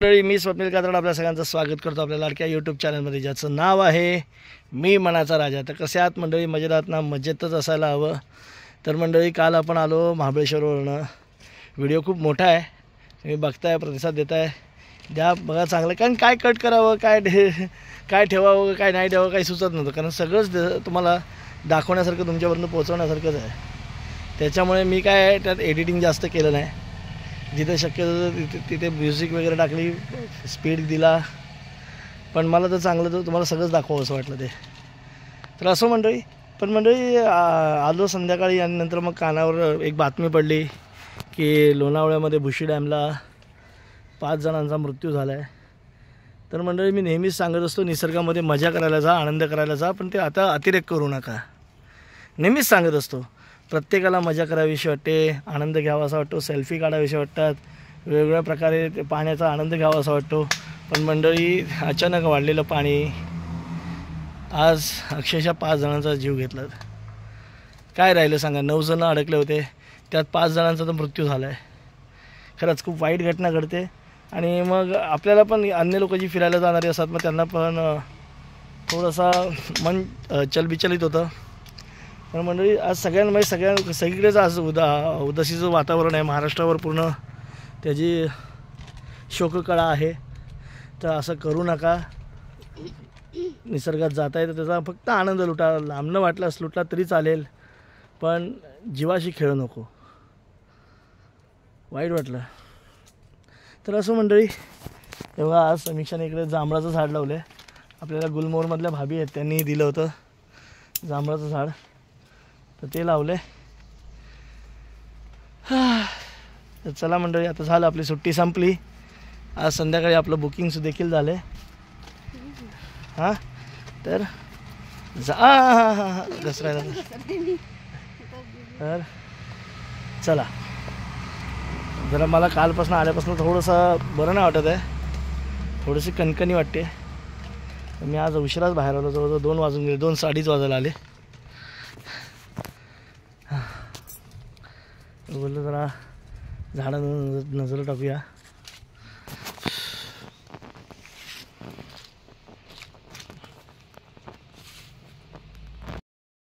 मी स्वप्नील कात्रड आपल्या सगळ्यांचं स्वागत करतो आपल्या लाडक्या यूट्यूब चॅनलमध्ये, ज्याचं नाव आहे मी मनाचा राजा. तर कसे आहात मंडळी? मजेत आहात ना? मजेतच असायला हवं. तर मंडळी, काल आपण आलो महाबळेश्वरवरनं. व्हिडिओ खूप मोठा आहे, तुम्ही बघताय, प्रतिसाद देताय, द्या बघा चांगलं. कारण काय कट करावं, काय ठेवावं, काय नाही ठेवावं, काही सुचत नव्हतं. कारण सगळंच तुम्हाला दाखवण्यासारखं, तुमच्यापर्यंत पोहोचवण्यासारखंच आहे. त्याच्यामुळे मी काय त्यात एडिटिंग जास्त केलं नाही. जिथे शक्य होतं तिथे म्युझिक वगैरे टाकली, स्पीड दिला. पण मला तर चांगलं तर तुम्हाला सगळंच दाखवावं असं वाटलं ते. तर असं मंडळी, पण मंडळी आलो संध्याकाळी आणि नंतर मग कानावर एक बातमी पडली की लोणावळ्यामध्ये भुशी डॅमला 5 जणांचा मृत्यू झाला आहे. तर मंडळी, मी नेहमीच सांगत असतो, निसर्गामध्ये मजा करायला जा, आनंद करायला जा, पण ते आता अतिरेक करू नका. नेहमीच सांगत असतो, प्रत्येकाला मजा करावीशी वाटते, आनंद घ्यावा असा वाटतो, सेल्फी काढावीशी वाटतात, वेगवेगळ्या प्रकारे ते पाण्याचा आनंद घ्यावा असा वाटतो. पण मंडळी, अचानक वाढलेलं पाणी आज अक्षरशः 5 जणांचा जीव घेतला. काय राहिलं सांगा? 9 जण अडकले होते, त्यात 5 जणांचा तर मृत्यू झाला आहे. खरंच खूप वाईट घटना घडते. आणि मग आपल्याला पण अन्य लोक जी फिरायला जाणारी असतात, मग त्यांना पण थोडंसा मन चलबिचलित होतं. पण मंडळी, आज सगळीकडेच आज उदासीचं वातावरण आहे. महाराष्ट्रावर पूर्ण त्याची शोककळा आहे. तर असं करू नका. निसर्गात जाता येतं, त्याचा फक्त आनंद लुटा. लांबनं वाटलास लुटला तरी चालेल, पण जीवाशी खेळू नको. वाईट वाटलं. तर असं मंडळी, तेव्हा आज समीक्षाने इकडे जांभळाचं झाड लावलं आहे. आपल्याला गुलमोहरमधल्या भाभी आहेत, त्यांनी दिलं होतं जांभळाचं झाड, तर ते लावलं आहे. तर चला मंडळी, आता झालं, आपली सुट्टी संपली. आज संध्याकाळी आपलं बुकिंग देखील झालं आहे. हां, तर घसरायला. तर चला, जरा मला कालपासून आल्यापासून थोडंसं बरं नाही वाटत आहे, थोडीशी कणकणी वाटते. मी आज उशिराच बाहेर आलो, जवळजवळ 2 वाजून गेले, 2-2:30 वाजायला आले. बोललं जरा झाडांना नजर टाकूया.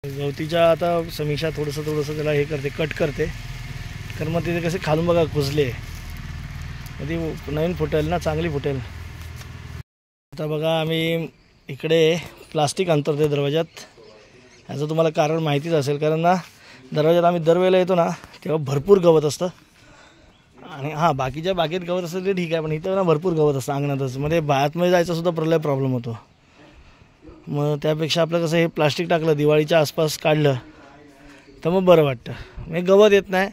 गवतीच्या आता समीक्षा थोडंसं त्याला हे करते, कट करते. कारण मग तिथे कसे खालून बघा कुजले, ती नवीन फुटेल ना, चांगली फुटेल. आता बघा, आम्ही इकडे प्लास्टिक आणतो ते दरवाजात. याचं तुम्हाला कारण माहितीच असेल, कारण ना दरवाजात आम्ही दरवेळेला येतो ना तेव्हा भरपूर गवत असतं. आणि हां, बाकीच्या बागेत गवत असतं ते ठीक आहे, पण इथं ना भरपूर गवत असतं अंगणातच. मध्ये बाहेरमध्ये जायचा सुद्धा प्रॉब्लेम होतो. मग त्यापेक्षा आपलं कसं हे प्लास्टिक टाकलं, दिवाळीच्या आसपास काढलं, तर मग बरं वाटतं. म्हणजे गवत येत नाही.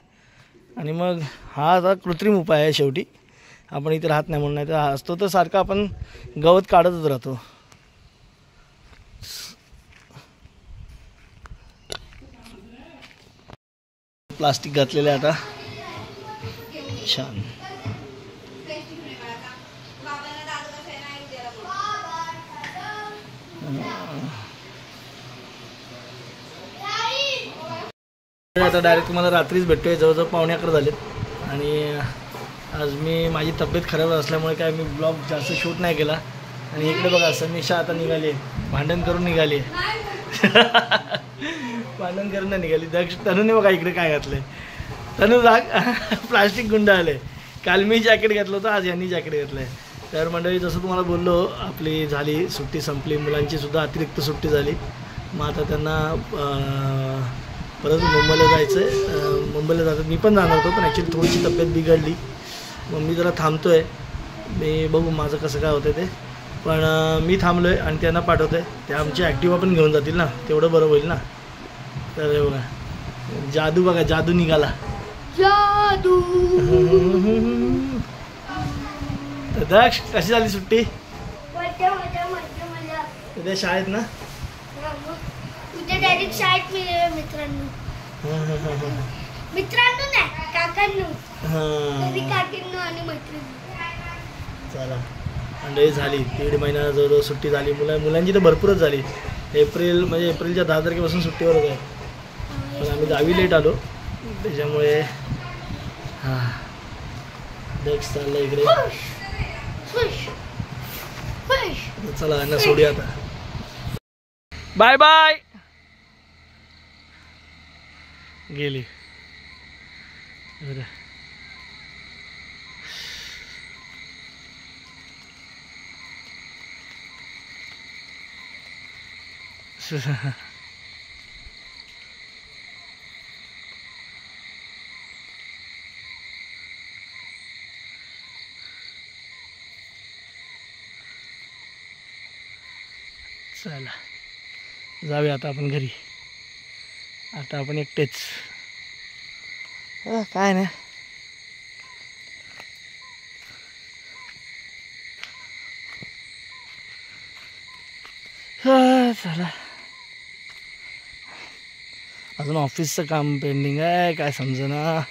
आणि मग हा आता कृत्रिम उपाय आहे शेवटी. आपण इथे राहत नाही म्हणून, नाही तर असतो तर सारखं आपण गवत काढतच राहतो. प्लास्टिक घातलेलं आहे आता छान. आता डायरेक्ट तुम्हाला रात्रीच भेटतोय, जवळजवळ 11:15 झालेत. आणि आज माझी तब्येत खराब असल्यामुळे काय मी ब्लॉग जास्त शूट नाही केला. आणि इकडे बघा, समीक्षा आता निघाली आहे, भांडण करून निघाली आहे. भांडण करून निघाली. तनूने बघा इकडे काय घातलं आहे. तनू प्लास्टिक गुंड आले. काल मी जॅकेट घातलं होतं, आज यांनी जॅकेट घातलं आहे. तर मंडळी, जसं तुम्हाला बोललो, आपली झाली सुट्टी संपली, मुलांची सुद्धा अतिरिक्त सुट्टी झाली. मग आता त्यांना परत मुंबईला जायचं आहे. मुंबईला जातात, मी पण जाणार होतो, पण ॲक्च्युली थोडीशी तब्येत बिघडली. मग मी जरा थांबतो आहे. मी बघू माझं कसं काय होतं ते. पण मी थांबलो आहे आणि त्यांना पाठवतो आहे. ते आमची ॲक्टिवा पण घेऊन जातील ना, तेवढं बरं होईल ना. तर बघा, जादू बघा, जादू निघाला, जादू. तर दक्ष, कशी झाली सुट्टी? उद्या शाळेत ना? डायरेक्ट शाळेत मित्रांनो नाही, काकांनो आणि मैत्रिणी. चला मंडळी, झाली 1.5 महिना जवळ सुट्टी झाली. मुलांची तर भरपूरच झाली. एप्रिलच्या 10 तारखेपासून सुट्टीवरच आहे. पण आम्ही गावी लेट आलो, त्याच्यामुळे हां दक्ष चाललं इकडे. चला यांना सोडूया आता. Bye bye. गेली. बरं. चला जाऊया आता आपण घरी. आता आपण एकटेच. काय नाही. चला अजून ऑफिसचं काम पेंडिंग आहे, काय समजेना.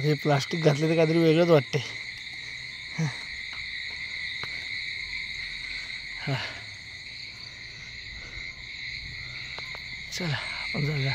हे प्लास्टिक घातले तर काहीतरी वेगळंच वाटते. चला आपण जाऊया.